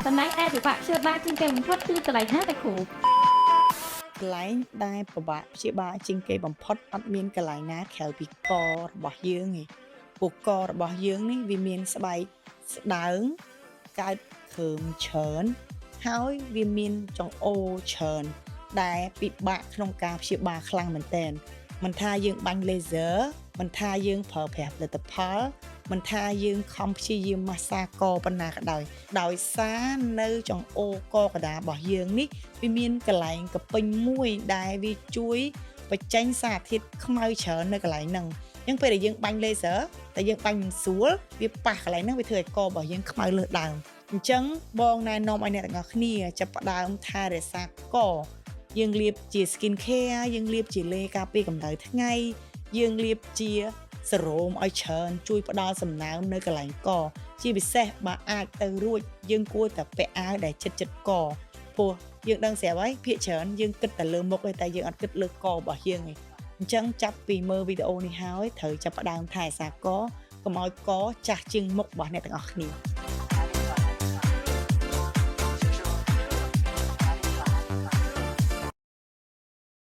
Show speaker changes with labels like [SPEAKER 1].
[SPEAKER 1] ប៉ុន្តែដែលពិបាកព្យាបាលជាងគេបំផុតគឺកន្លែងណាតែគ្រូ
[SPEAKER 2] កន្លែងដែលពិបាកព្យាបាលជាងគេបំផុតអត់មានកន្លែងណាក្រៅពីករបស់យើងទេពួកករបស់យើងនេះវាមានស្បែកស្ដើងកើតគ្រើមច្រើនហើយវាមានចង្អូរច្រើនដែលពិបាកក្នុងការព្យាបាលខ្លាំងមែនទែនមិនថាយើងបាញ់ laser មិនថាយើងប្រើប្រាស់ផលិតផលមិនថាយើងខំព្យាយាមម៉ាស្សាកប៉ុណ្ណាក៏ដោយសារនៅចង្អូរកកដារបស់យើងនេះវាមានកន្លែងកពេញមួយដែលវាជួយបញ្ចេញសារធាតុខ្មៅច្រើននៅកន្លែងហ្នឹងអញ្ចឹងពេលដែលយើងបាញ់ laser តែយើងបាញ់មិនស្រួលវាប៉ះកន្លែងហ្នឹងវាធ្វើឲ្យករបស់យើងខ្មៅលើសដើមអញ្ចឹងបងណែនាំឲ្យអ្នកទាំងអស់គ្នាចាប់ផ្ដើមថែរក្សាកយើងលាបជា skin care យើងលាបជាលេការពារកម្ដៅថ្ងៃយើងលាបជាសេរ៉ូមឲ្យច្រើនជួយផ្ដល់សំណើមនៅកន្លែងកជាពិសេសបើអាចទៅរួចយើងគួរតែពាក់អាវដែលជិតកព្រោះយើងដឹងស្រាប់ហើយភាគច្រើនយើងគិតតែលើមុខទេតែយើងអត់គិតលើករបស់យើងទេអញ្ចឹងចាប់ពីមើលវីដេអូនេះហើយត្រូវចាប់ផ្ដើមថែរក្សាកកុំឲ្យកចាស់ជាងមុខរបស់អ្នកទាំងអស់គ្នា